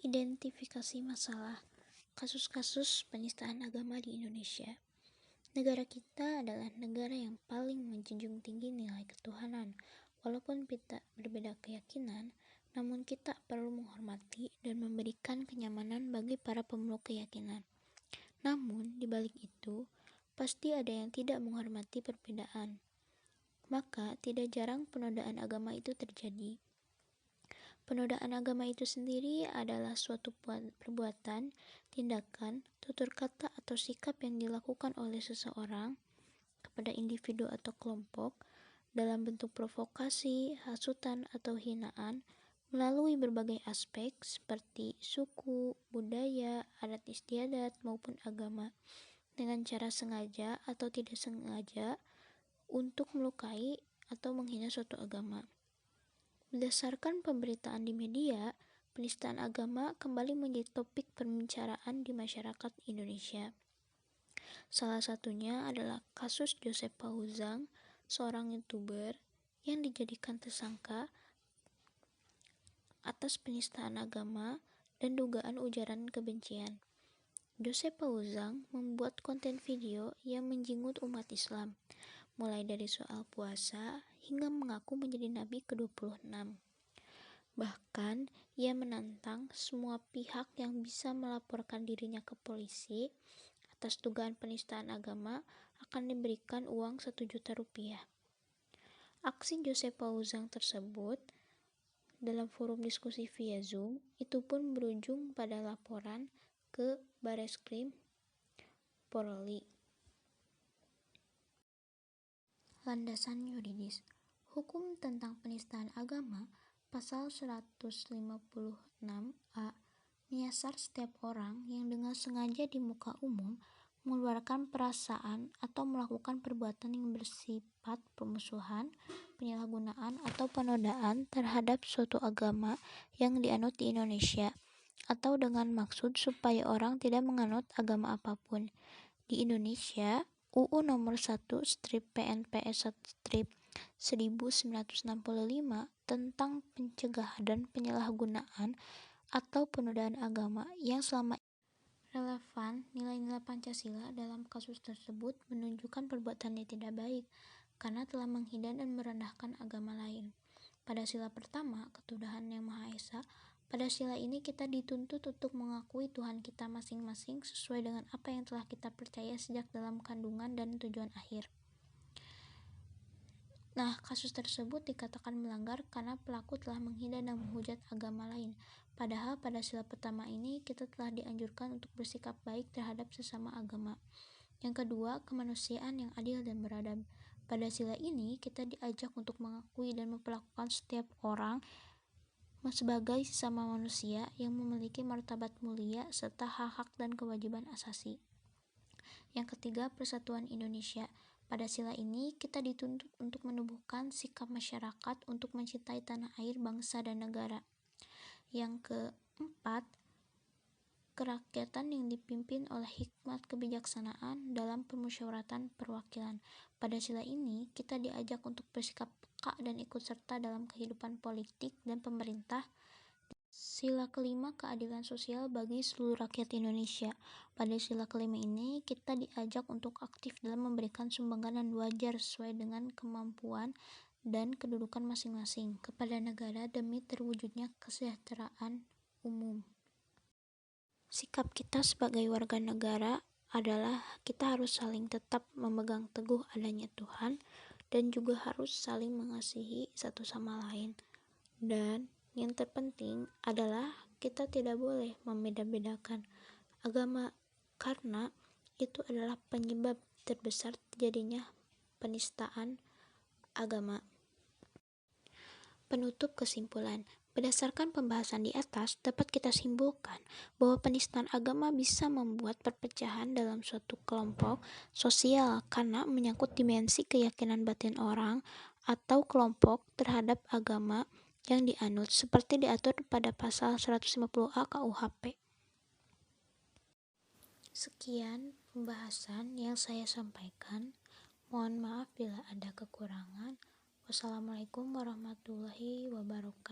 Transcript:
Identifikasi masalah kasus-kasus penistaan agama di Indonesia. Negara kita adalah negara yang paling menjunjung tinggi nilai ketuhanan. Walaupun kita berbeda keyakinan, namun kita perlu menghormati dan memberikan kenyamanan bagi para pemeluk keyakinan. Namun, di balik itu, pasti ada yang tidak menghormati perbedaan. Maka, tidak jarang penodaan agama itu terjadi. Penodaan agama itu sendiri adalah suatu perbuatan, tindakan, tutur kata atau sikap yang dilakukan oleh seseorang kepada individu atau kelompok dalam bentuk provokasi, hasutan, atau hinaan melalui berbagai aspek seperti suku, budaya, adat istiadat, maupun agama dengan cara sengaja atau tidak sengaja untuk melukai atau menghina suatu agama. Berdasarkan pemberitaan di media, penistaan agama kembali menjadi topik pembicaraan di masyarakat Indonesia. Salah satunya adalah kasus Joseph Pauzang, seorang YouTuber yang dijadikan tersangka atas penistaan agama dan dugaan ujaran kebencian. Joseph Pauzang membuat konten video yang menjingut umat Islam, mulai dari soal puasa hingga mengaku menjadi nabi ke-26. Bahkan, ia menantang semua pihak yang bisa melaporkan dirinya ke polisi atas dugaan penistaan agama akan diberikan uang 1 juta rupiah. Aksi Joseph Pauzang tersebut dalam forum diskusi via Zoom itu pun berujung pada laporan ke Bareskrim Polri. Landasan yuridis. Hukum tentang penistaan agama pasal 156A menyasar setiap orang yang dengan sengaja di muka umum mengeluarkan perasaan atau melakukan perbuatan yang bersifat permusuhan, penyalahgunaan, atau penodaan terhadap suatu agama yang dianut di Indonesia, atau dengan maksud supaya orang tidak menganut agama apapun. Di Indonesia, UU Nomor 1/PNPS/1965 tentang pencegahan dan penyalahgunaan atau penodaan agama yang selama relevan nilai-nilai Pancasila dalam kasus tersebut menunjukkan perbuatan yang tidak baik karena telah menghina dan merendahkan agama lain. Pada sila pertama, ketuhanan yang Maha Esa, pada sila ini kita dituntut untuk mengakui Tuhan kita masing-masing sesuai dengan apa yang telah kita percaya sejak dalam kandungan dan tujuan akhir. Nah, kasus tersebut dikatakan melanggar karena pelaku telah menghina dan menghujat agama lain. Padahal pada sila pertama ini kita telah dianjurkan untuk bersikap baik terhadap sesama agama. Yang kedua, kemanusiaan yang adil dan beradab. Pada sila ini kita diajak untuk mengakui dan memperlakukan setiap orang sebagai sesama manusia yang memiliki martabat mulia serta hak-hak dan kewajiban asasi. Yang ketiga, persatuan Indonesia. Pada sila ini, kita dituntut untuk menumbuhkan sikap masyarakat untuk mencintai tanah air, bangsa, dan negara. Yang keempat, kerakyatan yang dipimpin oleh hikmat kebijaksanaan dalam permusyawaratan perwakilan. Pada sila ini, kita diajak untuk bersikap peka dan ikut serta dalam kehidupan politik dan pemerintah. Sila kelima, keadilan sosial bagi seluruh rakyat Indonesia. Pada sila kelima ini, kita diajak untuk aktif dalam memberikan sumbangan dan wajar sesuai dengan kemampuan dan kedudukan masing-masing kepada negara demi terwujudnya kesejahteraan umum. Sikap kita sebagai warga negara adalah kita harus saling tetap memegang teguh adanya Tuhan dan juga harus saling mengasihi satu sama lain. Dan yang terpenting adalah kita tidak boleh membeda-bedakan agama karena itu adalah penyebab terbesar terjadinya penistaan agama. Penutup kesimpulan. Berdasarkan pembahasan di atas, dapat kita simpulkan bahwa penistaan agama bisa membuat perpecahan dalam suatu kelompok sosial karena menyangkut dimensi keyakinan batin orang atau kelompok terhadap agama yang dianut seperti diatur pada pasal 150A KUHP. Sekian pembahasan yang saya sampaikan. Mohon maaf bila ada kekurangan. Wassalamualaikum warahmatullahi wabarakatuh.